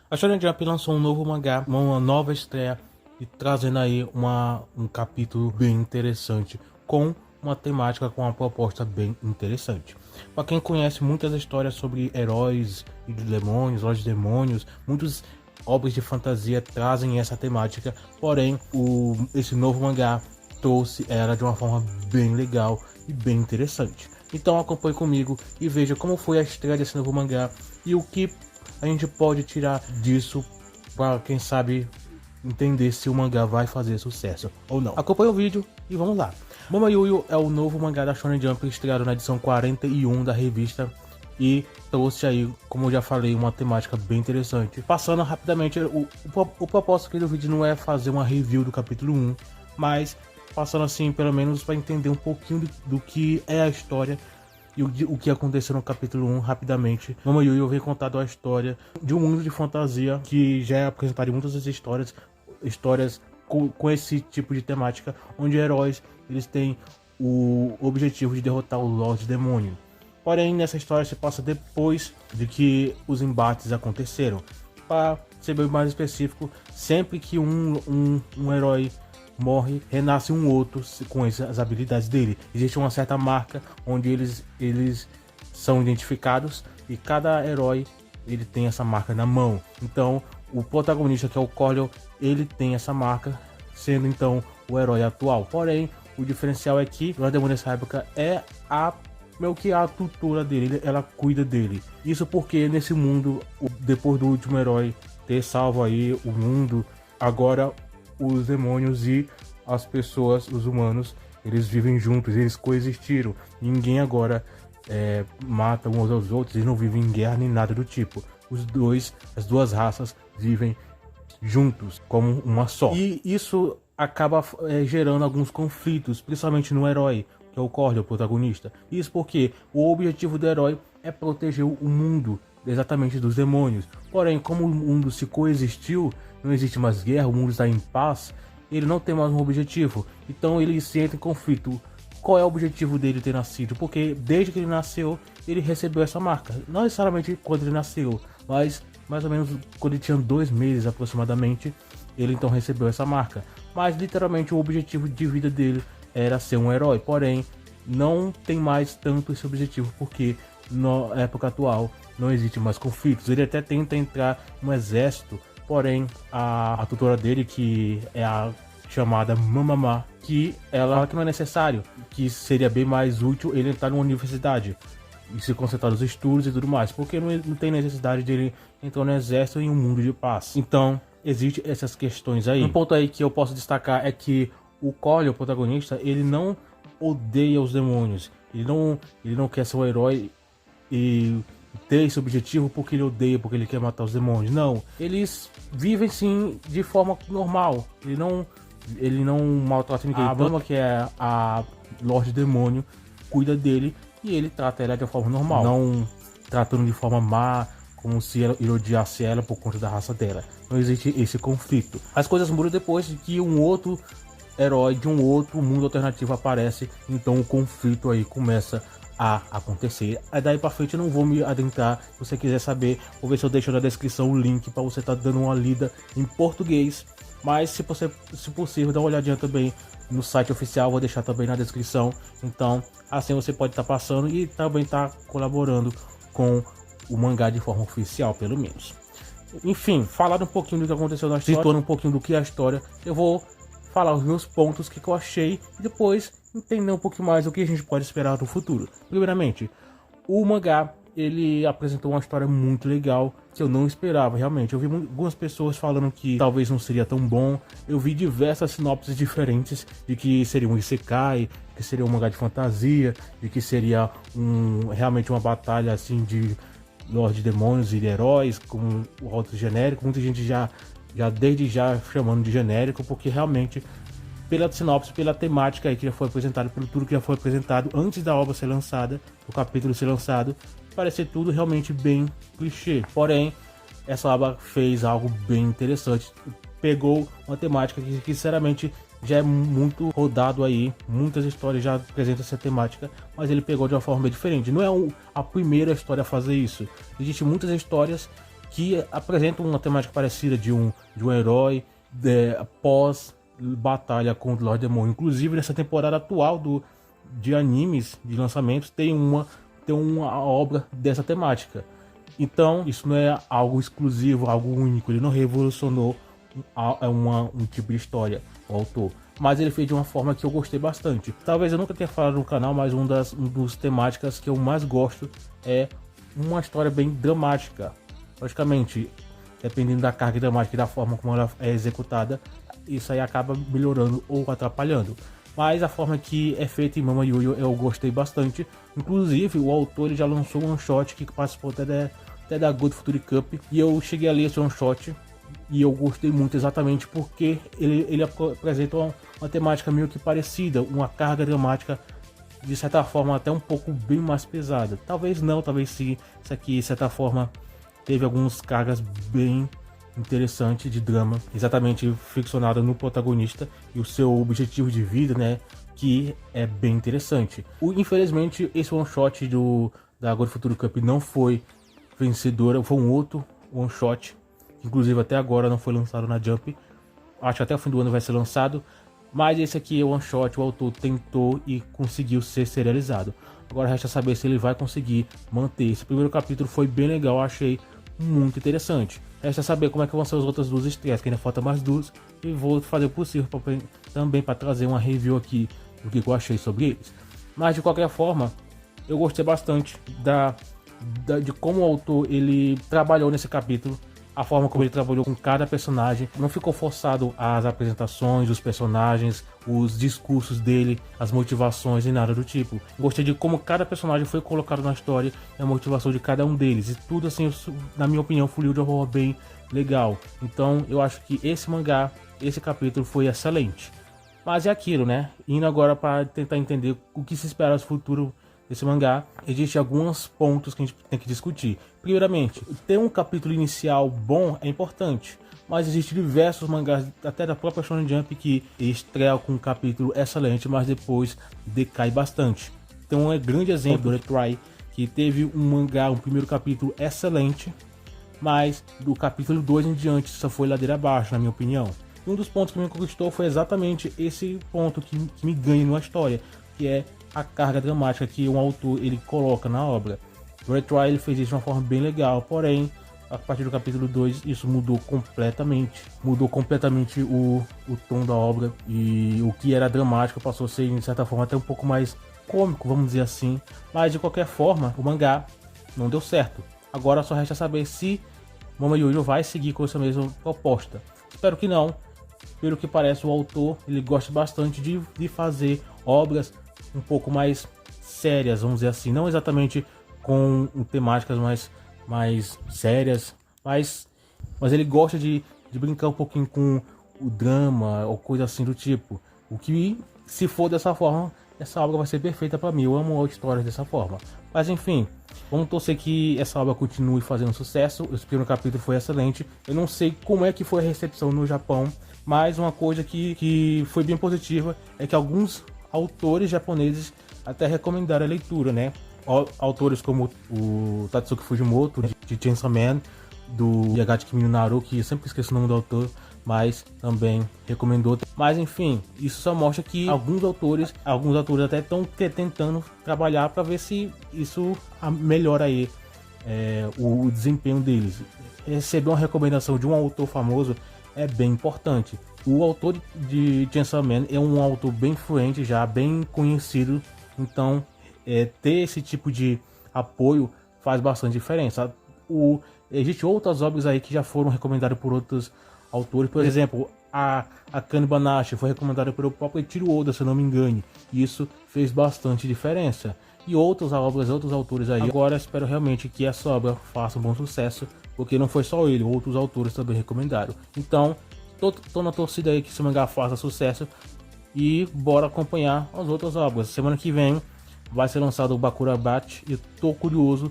A Shonen Jump lançou um novo mangá, uma nova estreia e trazendo aí um capítulo bem interessante com uma temática, com uma proposta bem interessante. Para quem conhece muitas histórias sobre heróis e demônios, lojas de demônios, muitas obras de fantasia trazem essa temática, porém esse novo mangá trouxe ela de uma forma bem legal e bem interessante. Então acompanhe comigo e veja como foi a estreia desse novo mangá e o que a gente pode tirar disso para, quem sabe, entender se o mangá vai fazer sucesso ou não. Acompanhe o vídeo e vamos lá. Mama Yuyu é o novo mangá da Shonen Jump, estreado na edição 41 da revista e trouxe aí, como eu já falei, uma temática bem interessante. Passando rapidamente, o propósito aqui do vídeo não é fazer uma review do capítulo 1, mas passando assim, pelo menos para entender um pouquinho do que é a história e o que aconteceu no capítulo 1 rapidamente. Mama Yuyu vem contando a história de um mundo de fantasia que já é apresentado em muitas das histórias com esse tipo de temática, onde heróis eles têm o objetivo de derrotar o Lorde Demônio. Porém, nessa história se passa depois de que os embates aconteceram. Para ser bem mais específico, sempre que um herói morre, renasce um outro com as habilidades dele. Existe uma certa marca onde eles são identificados e cada herói ele tem essa marca na mão. Então o protagonista, que é o Corleon, ele tem essa marca, sendo então o herói atual. Porém, o diferencial é que o demônio nessa época é meio que a tutora dele, ela cuida dele. Isso porque nesse mundo, depois do último herói ter salvo aí o mundo, agora os demônios e as pessoas, os humanos, eles vivem juntos, eles coexistiram. Ninguém agora mata uns aos outros, eles não vivem em guerra nem nada do tipo. As duas raças vivem juntos como uma só. E isso acaba gerando alguns conflitos, principalmente no herói, que é o Corleon, o protagonista. Isso porque o objetivo do herói é proteger o mundo exatamente dos demônios. Porém, como o mundo se coexistiu, não existe mais guerra, o mundo está em paz, ele não tem mais um objetivo. Então ele se entra em conflito. Qual é o objetivo dele ter nascido? Porque desde que ele nasceu, ele recebeu essa marca. Não necessariamente quando ele nasceu, mas mais ou menos quando ele tinha 2 meses aproximadamente, ele então recebeu essa marca. Mas literalmente o objetivo de vida dele era ser um herói. Porém, não tem mais tanto esse objetivo, porque na época atual não existe mais conflitos. Ele até tenta entrar no exército, porém a tutora dele, que é a chamada Mamamá, que ela fala que não é necessário, que seria bem mais útil ele entrar numa universidade e se concentrar nos estudos e tudo mais, porque não tem necessidade dele entrar no exército em um mundo de paz. Então existem essas questões aí. Um ponto aí que eu posso destacar é que o Corleon, o protagonista, ele não odeia os demônios, ele não quer ser um herói e ter esse objetivo porque ele odeia, porque ele quer matar os demônios. Não, eles vivem sim de forma normal. Ele não maltrata ninguém. A Bama, que é a Lorde Demônio, cuida dele e ele trata ela de forma normal, não tratando de forma má, como se ele odiasse ela por conta da raça dela. Não existe esse conflito. As coisas mudam depois de que um outro herói de um outro mundo alternativo aparece, então o conflito aí começa a acontecer. Aí daí pra frente eu não vou me adentrar. Se você quiser saber, vou ver se eu deixo na descrição o link para você estar dando uma lida em português. Mas se possível, dá uma olhadinha também no site oficial, vou deixar também na descrição. Então assim você pode estar passando e também estar colaborando com o mangá de forma oficial, pelo menos. Enfim, falando um pouquinho do que aconteceu na história, situando um pouquinho do que é a história, eu vou falar os meus pontos, o que eu achei, e depois entender um pouquinho mais o que a gente pode esperar no futuro. Primeiramente, o mangá, ele apresentou uma história muito legal, que eu não esperava, realmente. Eu vi algumas pessoas falando que talvez não seria tão bom. Eu vi diversas sinopses diferentes de que seria um isekai, que seria um mangá de fantasia, de que seria realmente uma batalha assim de Lorde Demônios e de heróis, com o rótulo genérico. Muita gente já desde já chamando de genérico, porque realmente pela sinopse, pela temática aí que já foi apresentado, pelo tudo que já foi apresentado antes da obra ser lançada, do capítulo ser lançado, parece tudo realmente bem clichê. Porém, essa obra fez algo bem interessante, pegou uma temática que sinceramente já é muito rodado aí, muitas histórias já apresentam essa temática, mas ele pegou de uma forma bem diferente. Não é a primeira história a fazer isso. Existem muitas histórias que apresentam uma temática parecida de um herói pós batalha contra o Lord Demônio. Inclusive nessa temporada atual de animes, de lançamentos, tem uma obra dessa temática. Então isso não é algo exclusivo, algo único, ele não revolucionou um tipo de história, o autor, mas ele fez de uma forma que eu gostei bastante. Talvez eu nunca tenha falado no canal, mas uma das temáticas que eu mais gosto é uma história bem dramática. Logicamente, dependendo da carga dramática e da forma como ela é executada, isso aí acaba melhorando ou atrapalhando. Mas a forma que é feita em Mama Yuyo eu gostei bastante. Inclusive o autor ele já lançou um one shot que participou até da Good Future Cup, e eu cheguei a ler esse one shot e eu gostei muito, exatamente porque ele apresenta uma temática meio que parecida, uma carga dramática de certa forma até um pouco bem mais pesada. Talvez não, talvez sim. Isso aqui de certa forma teve algumas cargas bem interessantes de drama, exatamente ficcionada no protagonista e o seu objetivo de vida, né, que é bem interessante. Infelizmente esse one shot da God Future Cup não foi vencedora, foi um outro one shot, inclusive até agora não foi lançado na Jump. Acho que até o fim do ano vai ser lançado, mas esse aqui é o one shot, o autor tentou e conseguiu ser serializado. Agora resta saber se ele vai conseguir manter. Esse primeiro capítulo foi bem legal, achei muito interessante. Resta saber como é que vão ser as outras duas estreias, que ainda falta mais duas, e vou fazer o possível também para trazer uma review aqui do que eu achei sobre eles. Mas de qualquer forma, eu gostei bastante de como o autor ele trabalhou nesse capítulo, a forma como ele trabalhou com cada personagem. Não ficou forçado as apresentações dos personagens, os discursos dele, as motivações e nada do tipo. Gostei de como cada personagem foi colocado na história e a motivação de cada um deles. E tudo assim, na minha opinião, fluiu de uma forma bem legal. Então eu acho que esse capítulo foi excelente. Mas é aquilo, né? Indo agora para tentar entender o que se espera no futuro desse mangá, existem alguns pontos que a gente tem que discutir. Primeiramente, ter um capítulo inicial bom é importante, mas existem diversos mangás, até da própria Shonen Jump, que estreia com um capítulo excelente, mas depois decai bastante. Tem um grande exemplo do Retry, que teve um primeiro capítulo excelente, mas do capítulo 2 em diante só foi ladeira abaixo, na minha opinião. Um dos pontos que me conquistou foi exatamente esse ponto que me ganha numa história, que é a carga dramática que um autor ele coloca na obra. O Retry ele fez isso de uma forma bem legal, porém a partir do capítulo 2 isso mudou completamente o tom da obra, e o que era dramático passou a ser de certa forma até um pouco mais cômico, vamos dizer assim. Mas de qualquer forma o mangá não deu certo. Agora só resta saber se Mama Yuyo vai seguir com essa mesma proposta. Espero que não. Pelo que parece, o autor ele gosta bastante de fazer obras um pouco mais sérias, vamos dizer assim, não exatamente com temáticas mais sérias, mas ele gosta de brincar um pouquinho com o drama ou coisa assim do tipo. O que, se for dessa forma, essa obra vai ser perfeita para mim. Eu amo histórias dessa forma. Mas enfim, vamos torcer que essa obra continue fazendo sucesso. O primeiro capítulo foi excelente. Eu não sei como é que foi a recepção no Japão, mas uma coisa que foi bem positiva é que alguns autores japoneses até recomendaram a leitura, né? Autores como o Tatsuki Fujimoto, de Chainsaw Man, do Yagachi Kimi no Naru, que eu sempre esqueço o nome do autor, mas também recomendou. Mas enfim, isso só mostra que alguns autores até estão tentando trabalhar para ver se isso melhora aí o desempenho deles. Receber uma recomendação de um autor famoso é bem importante. O autor de Chainsaw Man é um autor bem influente, já bem conhecido, então ter esse tipo de apoio faz bastante diferença. Existem outras obras aí que já foram recomendadas por outros autores, por exemplo, a Kane Banashi foi recomendada pelo próprio Eiichiro Oda, se eu não me engane, e isso fez bastante diferença. E outros autores aí. Agora espero realmente que essa obra faça um bom sucesso, porque não foi só ele, outros autores também recomendaram. Então, tô na torcida aí que esse mangá faça sucesso e bora acompanhar as outras obras. Semana que vem vai ser lançado o Bakura Bat e tô curioso.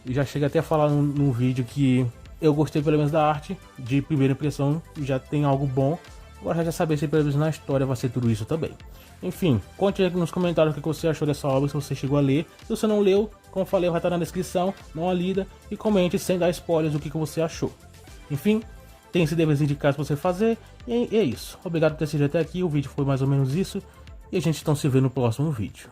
E já cheguei até a falar no vídeo que eu gostei pelo menos da arte, de primeira impressão, já tem algo bom, Agora já saber se pelo menos na história vai ser tudo isso também. Enfim, conte aí nos comentários o que você achou dessa obra, se você chegou a ler. Se você não leu, como falei, vai estar na descrição, dá uma lida e comente sem dar spoilers o que você achou. Enfim, tem esse deverzinho de casa pra você fazer e é isso. Obrigado por ter assistido até aqui, o vídeo foi mais ou menos isso e a gente então se vê no próximo vídeo.